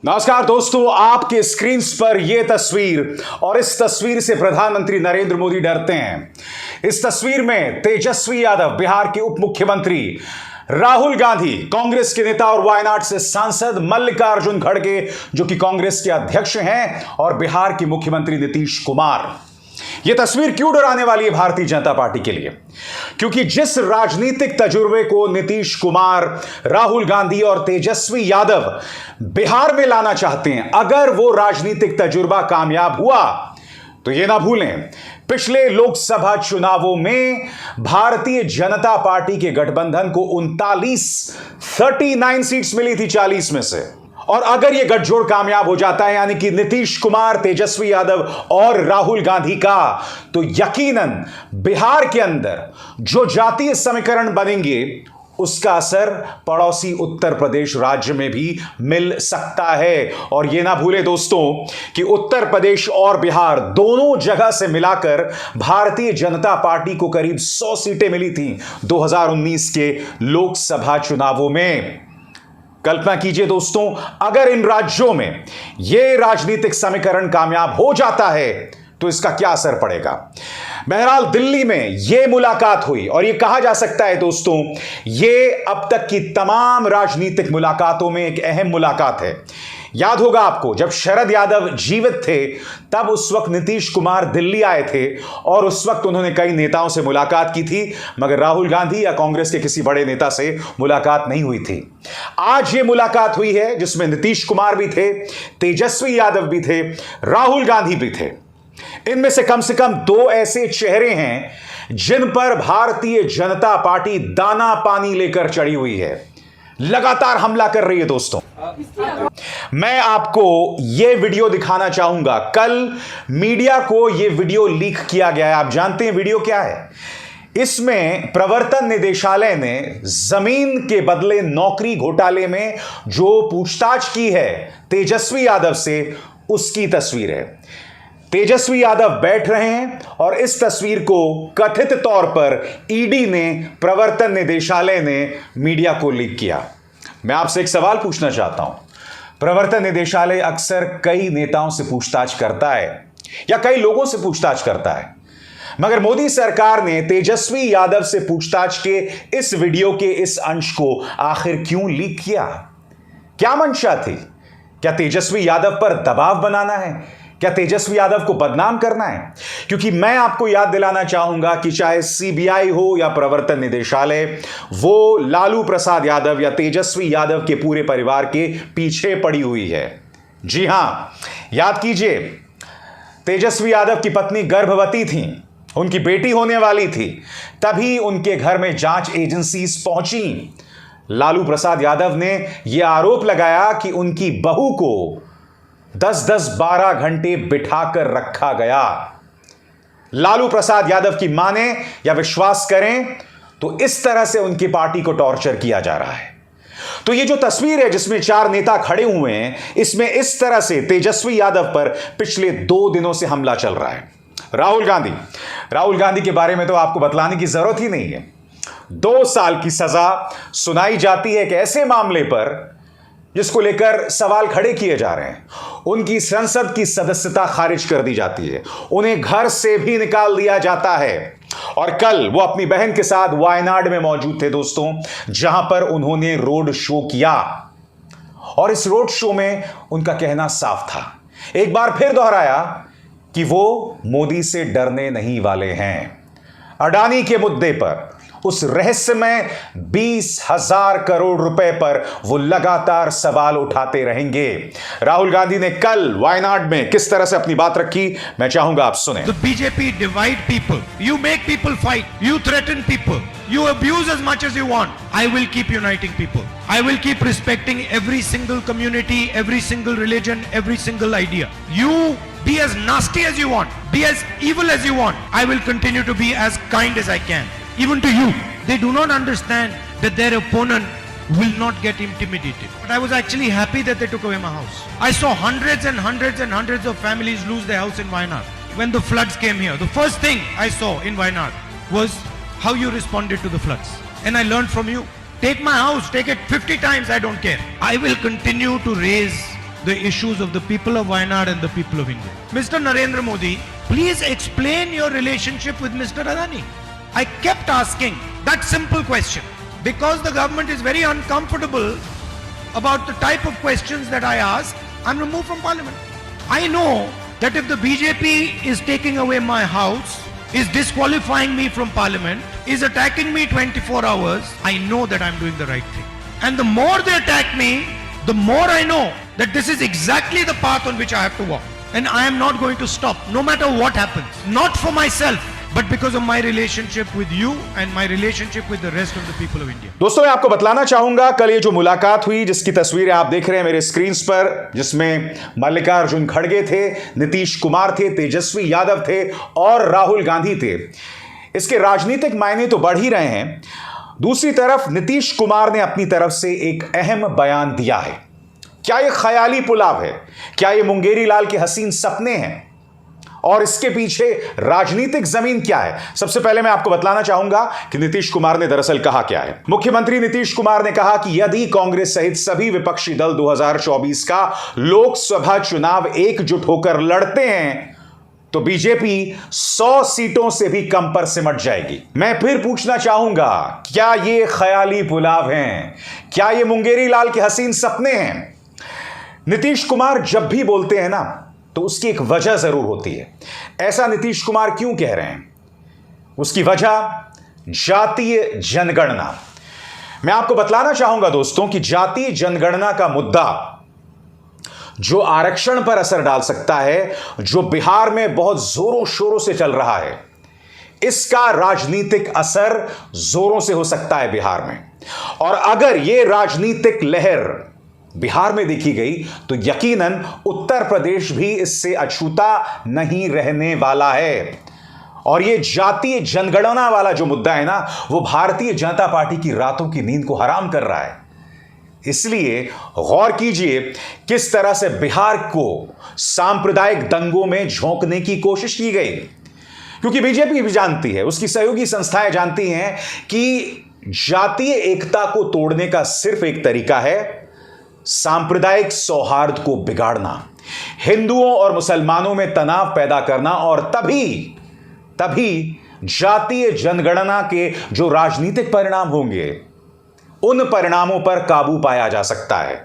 नमस्कार दोस्तों, आपके स्क्रीन पर यह तस्वीर और इस तस्वीर से प्रधानमंत्री नरेंद्र मोदी डरते हैं। इस तस्वीर में तेजस्वी यादव, बिहार के उप मुख्यमंत्री, राहुल गांधी, कांग्रेस के नेता, और वायनाड से सांसद मल्लिकार्जुन खड़गे जो कि कांग्रेस के अध्यक्ष हैं, और बिहार के मुख्यमंत्री नीतीश कुमार। यह तस्वीर क्यों डराने वाली है भारतीय जनता पार्टी के लिए? क्योंकि जिस राजनीतिक तजुर्बे को नीतीश कुमार, राहुल गांधी और तेजस्वी यादव बिहार में लाना चाहते हैं, अगर वो राजनीतिक तजुर्बा कामयाब हुआ तो यह ना भूलें, पिछले लोकसभा चुनावों में भारतीय जनता पार्टी के गठबंधन को 39 सीट्स मिली थी 40 में से। और अगर यह गठजोड़ कामयाब हो जाता है, यानी कि नीतीश कुमार, तेजस्वी यादव और राहुल गांधी का, तो यकीनन बिहार के अंदर जो जातीय समीकरण बनेंगे उसका असर पड़ोसी उत्तर प्रदेश राज्य में भी मिल सकता है। और यह ना भूले दोस्तों कि उत्तर प्रदेश और बिहार दोनों जगह से मिलाकर भारतीय जनता पार्टी को करीब 100 सीटें मिली थी 2019 के लोकसभा चुनावों में। कल्पना कीजिए दोस्तों, अगर इन राज्यों में यह राजनीतिक समीकरण कामयाब हो जाता है तो इसका क्या असर पड़ेगा। बहरहाल दिल्ली में यह मुलाकात हुई और यह कहा जा सकता है दोस्तों, यह अब तक की तमाम राजनीतिक मुलाकातों में एक अहम मुलाकात है। याद होगा आपको, जब शरद यादव जीवित थे तब उस वक्त नीतीश कुमार दिल्ली आए थे और उस वक्त उन्होंने कई नेताओं से मुलाकात की थी, मगर राहुल गांधी या कांग्रेस के किसी बड़े नेता से मुलाकात नहीं हुई थी। आज ये मुलाकात हुई है जिसमें नीतीश कुमार भी थे, तेजस्वी यादव भी थे, राहुल गांधी भी थे। इनमें से कम 2 ऐसे चेहरे हैं जिन पर भारतीय जनता पार्टी दाना पानी लेकर चढ़ी हुई है, लगातार हमला कर रही है दोस्तों। मैं आपको यह वीडियो दिखाना चाहूंगा। कल मीडिया को यह वीडियो लीक किया गया है। आप जानते हैं वीडियो क्या है? इसमें प्रवर्तन निदेशालय ने जमीन के बदले नौकरी घोटाले में जो पूछताछ की है तेजस्वी यादव से, उसकी तस्वीर है। तेजस्वी यादव बैठ रहे हैं और इस तस्वीर को कथित तौर पर ईडी ने, प्रवर्तन निदेशालय ने मीडिया को लीक किया। मैं आपसे एक सवाल पूछना चाहता हूं। प्रवर्तन निदेशालय अक्सर कई नेताओं से पूछताछ करता है या कई लोगों से पूछताछ करता है, मगर मोदी सरकार ने तेजस्वी यादव से पूछताछ के इस वीडियो के इस अंश को आखिर क्यों लीक किया? क्या मंशा थी? क्या तेजस्वी यादव पर दबाव बनाना है? क्या तेजस्वी यादव को बदनाम करना है? क्योंकि मैं आपको याद दिलाना चाहूंगा कि चाहे सीबीआई हो या प्रवर्तन निदेशालय, वो लालू प्रसाद यादव या तेजस्वी यादव के पूरे परिवार के पीछे पड़ी हुई है। जी हां, याद कीजिए, तेजस्वी यादव की पत्नी गर्भवती थी, उनकी बेटी होने वाली थी, तभी उनके घर में जांच एजेंसीज पहुंची। लालू प्रसाद यादव ने यह आरोप लगाया कि उनकी बहू को 10-12 घंटे बिठाकर रखा गया। लालू प्रसाद यादव की माने या विश्वास करें तो इस तरह से उनकी पार्टी को टॉर्चर किया जा रहा है। तो ये जो तस्वीर है जिसमें 4 नेता खड़े हुए हैं, इसमें इस तरह से तेजस्वी यादव पर पिछले 2 दिनों से हमला चल रहा है। राहुल गांधी के बारे में तो आपको बतलाने की जरूरत ही नहीं है। 2 साल की सजा सुनाई जाती है एक ऐसे मामले पर जिसको लेकर सवाल खड़े किए जा रहे हैं। उनकी संसद की सदस्यता खारिज कर दी जाती है, उन्हें घर से भी निकाल दिया जाता है। और कल वो अपनी बहन के साथ वायनाड में मौजूद थे दोस्तों, जहां पर उन्होंने रोड शो किया। और इस रोड शो में उनका कहना साफ था, एक बार फिर दोहराया कि वो मोदी से डरने नहीं वाले हैं। अडानी के मुद्दे पर, उस रहस्यमय 20,000 करोड़ रुपए पर वो लगातार सवाल उठाते रहेंगे। राहुल गांधी ने कल वायनाड में किस तरह से अपनी बात रखी, मैं चाहूंगा आप सुने। The BJP divide people. You make people fight. You threaten people. You abuse as much as you want. I will keep uniting people. I will keep respecting every single community, every single religion, every single idea. You be as nasty as you want. Be as evil as you want. I will continue to be as kind as I can. Even to you. They do not understand that their opponent will not get intimidated. But I was actually happy that they took away my house. I saw hundreds and hundreds and hundreds of families lose their house in Wayanad. When the floods came here, the first thing I saw in Wayanad was how you responded to the floods. And I learned from you. Take my house, take it 50 times, I don't care. I will continue to raise the issues of the people of Wayanad and the people of India. Mr. Narendra Modi, please explain your relationship with Mr. Adani. I kept asking that simple question because the government is very uncomfortable about the type of questions that I ask. I'm removed from parliament. I know that if the BJP is taking away my house, is disqualifying me from parliament, is attacking me 24 hours, I know that I'm doing the right thing. And the more they attack me, the more I know that this is exactly the path on which I have to walk. And I am not going to stop, no matter what happens. Not for myself, but because of my relationship with you and my relationship with the rest of the people of India. दोस्तों मैं आपको बतलाना चाहूंगा कल ये जो मुलाकात हुई जिसकी तस्वीरें आप देख रहे हैं मेरे स्क्रीन पर, जिसमें मल्लिकार्जुन खड़गे थे, नीतीश कुमार थे, तेजस्वी यादव थे और राहुल गांधी थे, इसके राजनीतिक मायने तो बढ़ ही रहे हैं। दूसरी तरफ नीतीश कुमार ने अपनी तरफ से एक अहम बयान दिया है। क्या यह ख्याली पुलाव है? क्या यह मुंगेरी लाल के हसीन सपने हैं? और इसके पीछे राजनीतिक जमीन क्या है? सबसे पहले मैं आपको बतलाना चाहूंगा कि नीतीश कुमार ने दरअसल कहा क्या है। मुख्यमंत्री नीतीश कुमार ने कहा कि यदि कांग्रेस सहित सभी विपक्षी दल 2024 का लोकसभा चुनाव एकजुट होकर लड़ते हैं तो बीजेपी 100 सीटों से भी कम पर सिमट जाएगी। मैं फिर पूछना चाहूंगा, क्या ये ख्याली पुलाव हैं? क्या ये मुंगेरी लाल के हसीन सपने हैं? नीतीश कुमार जब भी बोलते हैं ना तो उसकी एक वजह जरूर होती है। ऐसा नीतीश कुमार क्यों कह रहे हैं? उसकी वजह जातीय जनगणना। मैं आपको बतलाना चाहूंगा दोस्तों कि जातीय जनगणना का मुद्दा जो आरक्षण पर असर डाल सकता है, जो बिहार में बहुत जोरों शोरों से चल रहा है, इसका राजनीतिक असर जोरों से हो सकता है बिहार में। और अगर यह राजनीतिक लहर बिहार में देखी गई तो यकीनन उत्तर प्रदेश भी इससे अछूता नहीं रहने वाला है। और यह जातीय जनगणना वाला जो मुद्दा है ना, वो भारतीय जनता पार्टी की रातों की नींद को हराम कर रहा है। इसलिए गौर कीजिए किस तरह से बिहार को सांप्रदायिक दंगों में झोंकने की कोशिश की गई, क्योंकि बीजेपी भी जानती है, उसकी सहयोगी संस्थाएं जानती हैं कि जातीय एकता को तोड़ने का सिर्फ एक तरीका है, सांप्रदायिक सौहार्द को बिगाड़ना, हिंदुओं और मुसलमानों में तनाव पैदा करना, और तभी जातीय जनगणना के जो राजनीतिक परिणाम होंगे उन परिणामों पर काबू पाया जा सकता है,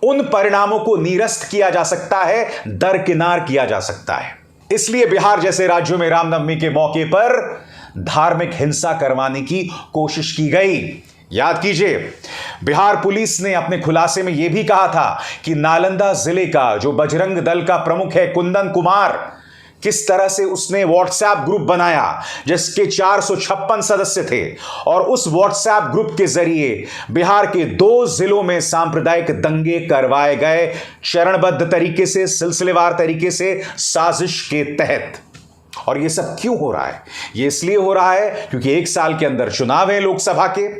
उन परिणामों को निरस्त किया जा सकता है, दरकिनार किया जा सकता है। इसलिए बिहार जैसे राज्यों में रामनवमी के मौके पर धार्मिक हिंसा करवाने की कोशिश की गई। याद कीजिए, बिहार पुलिस ने अपने खुलासे में यह भी कहा था कि नालंदा जिले का जो बजरंग दल का प्रमुख है कुंदन कुमार, किस तरह से उसने व्हाट्सएप ग्रुप बनाया जिसके 456 सदस्य थे, और उस व्हाट्सएप ग्रुप के जरिए बिहार के 2 जिलों में सांप्रदायिक दंगे करवाए गए, चरणबद्ध तरीके से, सिलसिलेवार तरीके से, साजिश के तहत। और यह सब क्यों हो रहा है? यह इसलिए हो रहा है क्योंकि 1 साल के अंदर चुनाव है लोकसभा के,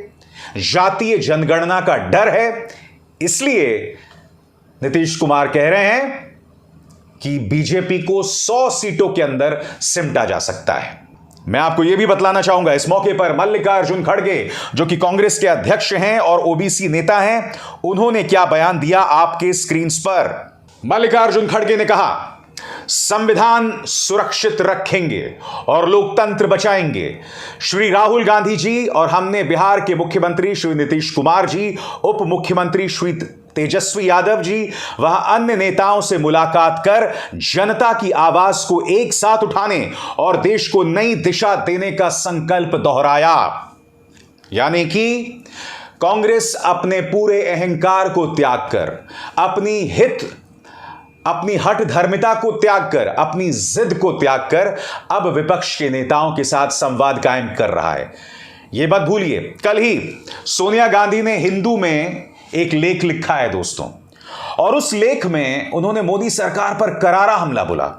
जातीय जनगणना का डर है। इसलिए नीतीश कुमार कह रहे हैं कि बीजेपी को 100 सीटों के अंदर सिमटा जा सकता है। मैं आपको यह भी बतलाना चाहूंगा, इस मौके पर मल्लिकार्जुन खड़गे जो कि कांग्रेस के अध्यक्ष हैं और ओबीसी नेता हैं, उन्होंने क्या बयान दिया आपके स्क्रीन पर। मल्लिकार्जुन खड़गे ने कहा, संविधान सुरक्षित रखेंगे और लोकतंत्र बचाएंगे। श्री राहुल गांधी जी और हमने बिहार के मुख्यमंत्री श्री नीतीश कुमार जी, उप मुख्यमंत्री श्री तेजस्वी यादव जी व अन्य नेताओं से मुलाकात कर जनता की आवाज को एक साथ उठाने और देश को नई दिशा देने का संकल्प दोहराया। यानी कि कांग्रेस अपने पूरे अहंकार को त्याग कर, अपनी हठ धर्मिता को त्याग कर, अपनी जिद को त्याग कर अब विपक्ष के नेताओं के साथ संवाद कायम कर रहा है। यह मत भूलिए, कल ही सोनिया गांधी ने हिंदू में एक लेख लिखा है दोस्तों, और उस लेख में उन्होंने मोदी सरकार पर करारा हमला बोला।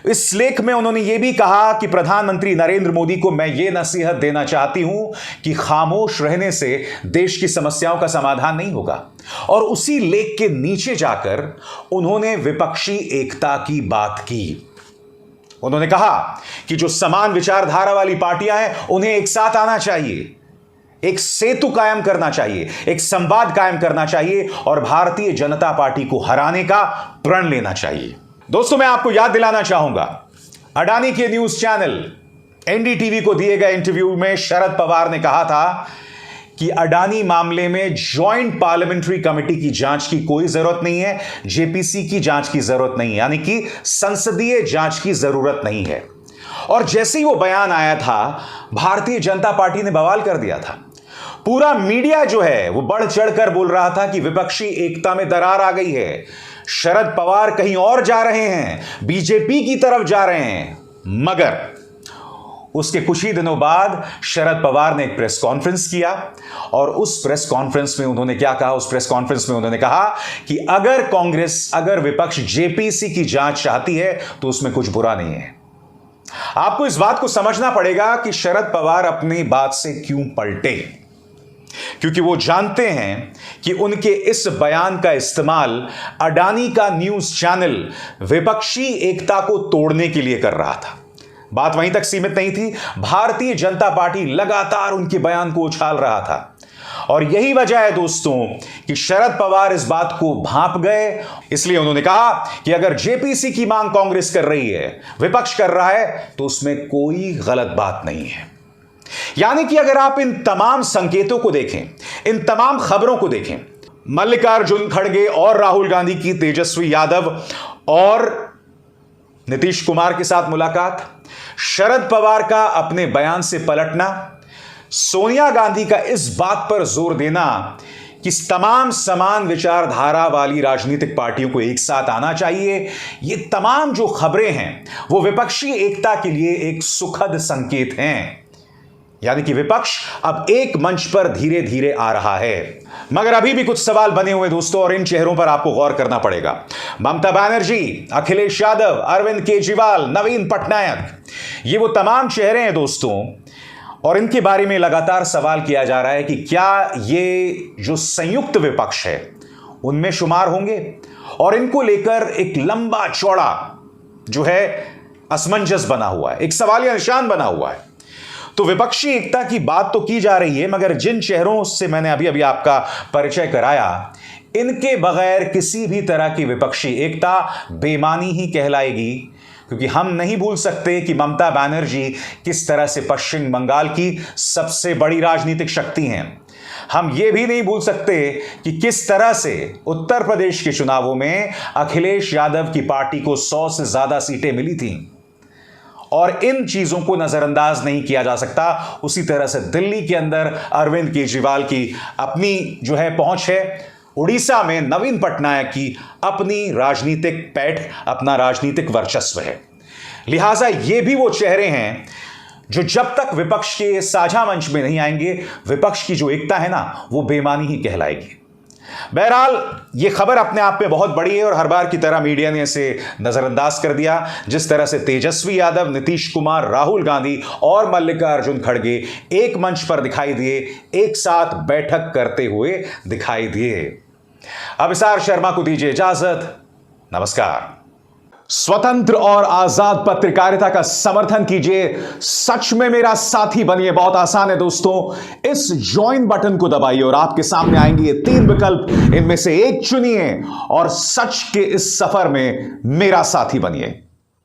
इस लेख में उन्होंने यह भी कहा कि प्रधानमंत्री नरेंद्र मोदी को मैं यह नसीहत देना चाहती हूं कि खामोश रहने से देश की समस्याओं का समाधान नहीं होगा। और उसी लेख के नीचे जाकर उन्होंने विपक्षी एकता की बात की। उन्होंने कहा कि जो समान विचारधारा वाली पार्टियां हैं उन्हें एक साथ आना चाहिए, एक सेतु कायम करना चाहिए, एक संवाद कायम करना चाहिए और भारतीय जनता पार्टी को हराने का प्रण लेना चाहिए। दोस्तों, मैं आपको याद दिलाना चाहूंगा, अडानी के न्यूज चैनल एनडीटीवी को दिए गए इंटरव्यू में शरद पवार ने कहा था कि अडानी मामले में ज्वाइंट पार्लियामेंट्री कमेटी की जांच की कोई जरूरत नहीं है, जेपीसी की जांच की जरूरत नहीं है, यानी कि संसदीय जांच की जरूरत नहीं है। और जैसे ही वो बयान आया था, भारतीय जनता पार्टी ने बवाल कर दिया था। पूरा मीडिया जो है वो बढ़ चढ़कर बोल रहा था कि विपक्षी एकता में दरार आ गई है, शरद पवार कहीं और जा रहे हैं, बीजेपी की तरफ जा रहे हैं। मगर उसके कुछ ही दिनों बाद शरद पवार ने एक प्रेस कॉन्फ्रेंस किया और उस प्रेस कॉन्फ्रेंस में उन्होंने क्या कहा? उस प्रेस कॉन्फ्रेंस में उन्होंने कहा कि अगर विपक्ष जेपीसी की जांच चाहती है तो उसमें कुछ बुरा नहीं है। आपको इस बात को समझना पड़ेगा कि शरद पवार अपनी बात से क्यों पलटे, क्योंकि वो जानते हैं कि उनके इस बयान का इस्तेमाल अडानी का न्यूज चैनल विपक्षी एकता को तोड़ने के लिए कर रहा था। बात वहीं तक सीमित नहीं थी, भारतीय जनता पार्टी लगातार उनके बयान को उछाल रहा था और यही वजह है दोस्तों कि शरद पवार इस बात को भांप गए। इसलिए उन्होंने कहा कि अगर जेपीसी की मांग कांग्रेस कर रही है, विपक्ष कर रहा है, तो उसमें कोई गलत बात नहीं है। यानी कि अगर आप इन तमाम संकेतों को देखें, इन तमाम खबरों को देखें, मल्लिकार्जुन खड़गे और राहुल गांधी की तेजस्वी यादव और नीतीश कुमार के साथ मुलाकात, शरद पवार का अपने बयान से पलटना, सोनिया गांधी का इस बात पर जोर देना कि तमाम समान विचारधारा वाली राजनीतिक पार्टियों को एक साथ आना चाहिए, ये तमाम जो खबरें हैं वो विपक्षी एकता के लिए एक सुखद संकेत हैं। यानी कि विपक्ष अब एक मंच पर धीरे धीरे आ रहा है। मगर अभी भी कुछ सवाल बने हुए दोस्तों और इन चेहरों पर आपको गौर करना पड़ेगा। ममता बनर्जी, अखिलेश यादव, अरविंद केजरीवाल, नवीन पटनायक, ये वो तमाम चेहरे हैं दोस्तों और इनके बारे में लगातार सवाल किया जा रहा है कि क्या ये जो संयुक्त विपक्ष है उनमें शुमार होंगे, और इनको लेकर एक लंबा चौड़ा जो है असमंजस बना हुआ है, एक सवालिया निशान बना हुआ है। तो विपक्षी एकता की बात तो की जा रही है, मगर जिन चेहरों से मैंने अभी अभी आपका परिचय कराया, इनके बगैर किसी भी तरह की विपक्षी एकता बेमानी ही कहलाएगी। क्योंकि हम नहीं भूल सकते कि ममता बनर्जी किस तरह से पश्चिम बंगाल की सबसे बड़ी राजनीतिक शक्ति हैं। हम ये भी नहीं भूल सकते कि किस तरह से उत्तर प्रदेश के चुनावों में अखिलेश यादव की पार्टी को 100 से ज्यादा सीटें मिली थीं और इन चीजों को नजरअंदाज नहीं किया जा सकता। उसी तरह से दिल्ली के अंदर अरविंद केजरीवाल की अपनी जो है पहुंच है, उड़ीसा में नवीन पटनायक की अपनी राजनीतिक पैठ, अपना राजनीतिक वर्चस्व है। लिहाजा ये भी वो चेहरे हैं जो जब तक विपक्ष के साझा मंच में नहीं आएंगे, विपक्ष की जो एकता है ना, वो बेमानी ही कहलाएगी। बहरहाल ये खबर अपने आप में बहुत बड़ी है और हर बार की तरह मीडिया ने इसे नजरअंदाज कर दिया। जिस तरह से तेजस्वी यादव, नीतीश कुमार, राहुल गांधी और मल्लिकार्जुन खड़गे एक मंच पर दिखाई दिए, एक साथ बैठक करते हुए दिखाई दिए। अभिसार शर्मा को दीजिए इजाजत। नमस्कार। स्वतंत्र और आजाद पत्रकारिता का समर्थन कीजिए, सच में मेरा साथी बनिए। बहुत आसान है दोस्तों, इस ज्वाइन बटन को दबाइए और आपके सामने आएंगे ये 3 विकल्प, इनमें से एक चुनिए और सच के इस सफर में मेरा साथी बनिए।